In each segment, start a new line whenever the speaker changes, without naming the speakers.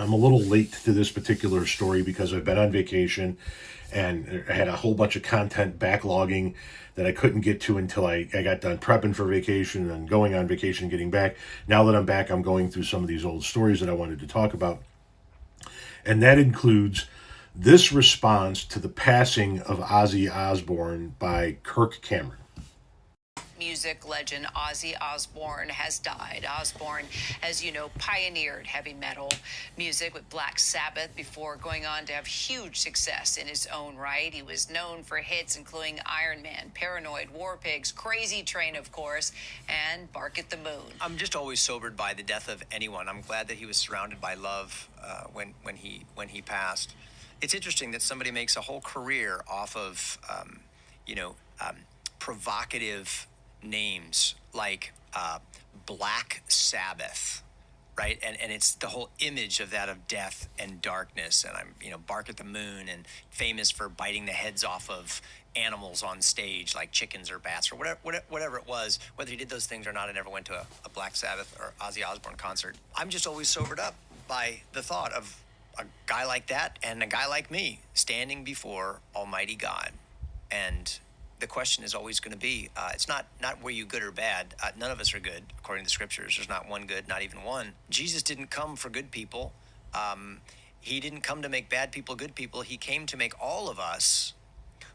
I'm a little late to this particular story because I've been on vacation and I had a whole bunch of content backlogging that I couldn't get to until I got done prepping for vacation and going on vacation and getting back. Now that I'm back, I'm going through some of these old stories that I wanted to talk about. And that includes this response to the passing of Ozzy Osbourne by Kirk Cameron.
Music legend Ozzy Osbourne has died. Osbourne, as you know, pioneered heavy metal music with Black Sabbath before going on to have huge success in his own right. He was known for hits including Iron Man, Paranoid, War Pigs, Crazy Train, of course, and Bark at the Moon.
I'm just always sobered by the death of anyone. I'm glad that he was surrounded by love when he passed. It's interesting that somebody makes a whole career off of, provocative names like Black Sabbath, right? And it's the whole image of that of death and darkness. And Bark at the Moon, and famous for biting the heads off of animals on stage like chickens or bats or whatever it was. Whether he did those things or not, I never went to a Black Sabbath or Ozzy Osbourne concert. I'm just always sobered up by the thought of a guy like that and a guy like me standing before Almighty God. And the question is always going to be, it's not were you good or bad. None of us are good, according to the scriptures. There's not one good, not even one. Jesus didn't come for good people. He didn't come to make bad people good people. He came to make all of us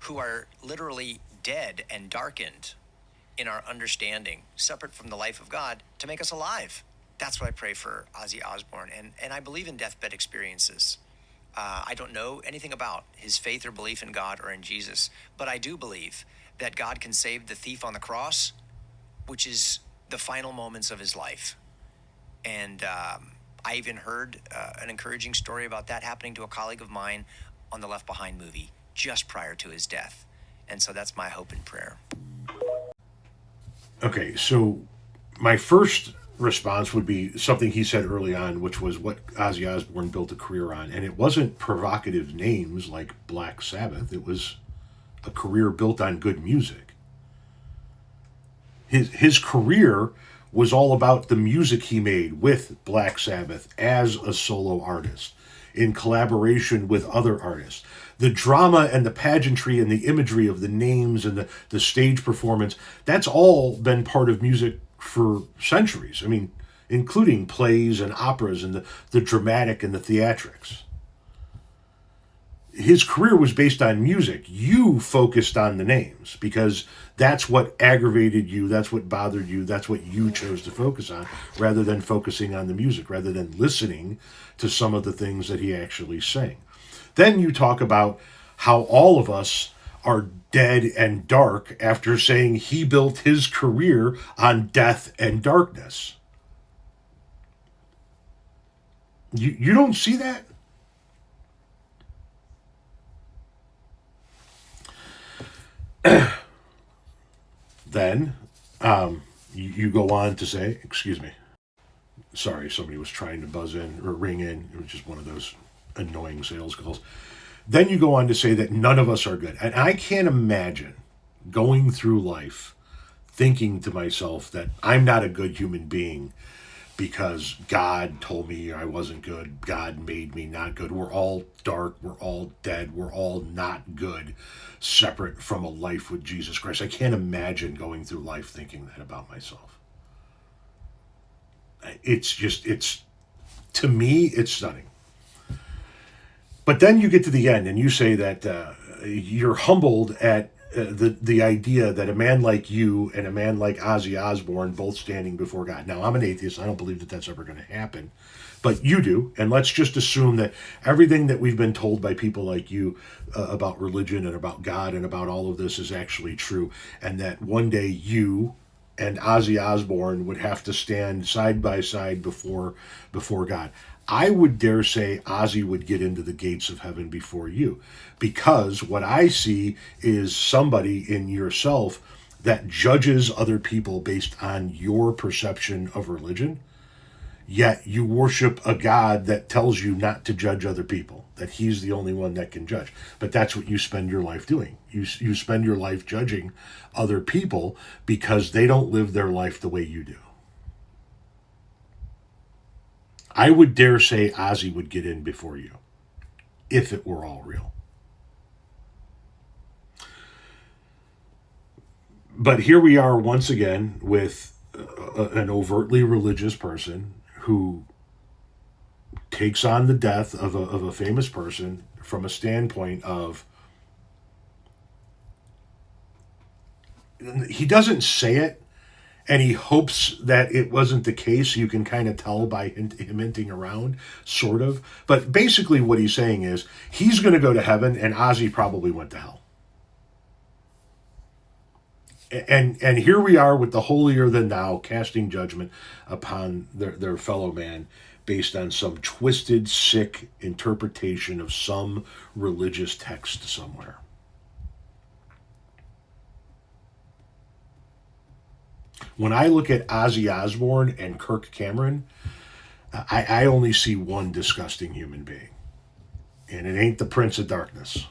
who are literally dead and darkened in our understanding, separate from the life of God, to make us alive. That's what I pray for Ozzy Osbourne. And I believe in deathbed experiences. I don't know anything about his faith or belief in God or in Jesus, but I do believe that God can save the thief on the cross, which is the final moments of his life. And I even heard an encouraging story about that happening to a colleague of mine on the Left Behind movie just prior to his death. And so that's my hope and prayer.
Okay, so my first response would be something he said early on, which was what Ozzy Osbourne built a career on. And it wasn't provocative names like Black Sabbath. It was a career built on good music. His career was all about the music he made with Black Sabbath as a solo artist in collaboration with other artists. The drama and the pageantry and the imagery of the names and the stage performance, that's all been part of music for centuries. I mean, including plays and operas and the dramatic and the theatrics. His career was based on music. You focused on the names because that's what aggravated you, that's what bothered you, that's what you chose to focus on, rather than focusing on the music, rather than listening to some of the things that he actually sang. Then you talk about how all of us are dead and dark after saying he built his career on death and darkness. You don't see that? Then you go on to say, excuse me. Sorry, somebody was trying to buzz in or ring in. It was just one of those annoying sales calls. Then you go on to say that none of us are good. And I can't imagine going through life thinking to myself that I'm not a good human being because God told me I wasn't good. God made me not good. We're all dark. We're all dead. We're all not good, separate from a life with Jesus Christ. I can't imagine going through life thinking that about myself. To me, it's stunning. But then you get to the end and you say that you're humbled at the idea that a man like you and a man like Ozzy Osbourne both standing before God. Now, I'm an atheist. I don't believe that that's ever going to happen. But you do. And let's just assume that everything that we've been told by people like you about religion and about God and about all of this is actually true. And that one day you and Ozzy Osbourne would have to stand side by side before God. I would dare say Ozzy would get into the gates of heaven before you, because what I see is somebody in yourself that judges other people based on your perception of religion, yet you worship a God that tells you not to judge other people, that he's the only one that can judge. But that's what you spend your life doing. You spend your life judging other people because they don't live their life the way you do. I would dare say Ozzy would get in before you, if it were all real. But here we are once again with an overtly religious person who takes on the death of a famous person from a standpoint of, he doesn't say it, and he hopes that it wasn't the case. You can kind of tell by him hinting around, sort of. But basically what he's saying is he's going to go to heaven, and Ozzy probably went to hell. And here we are with the holier than thou casting judgment upon their fellow man based on some twisted, sick interpretation of some religious text somewhere. When I look at Ozzy Osbourne and Kirk Cameron, I only see one disgusting human being. And it ain't the Prince of Darkness.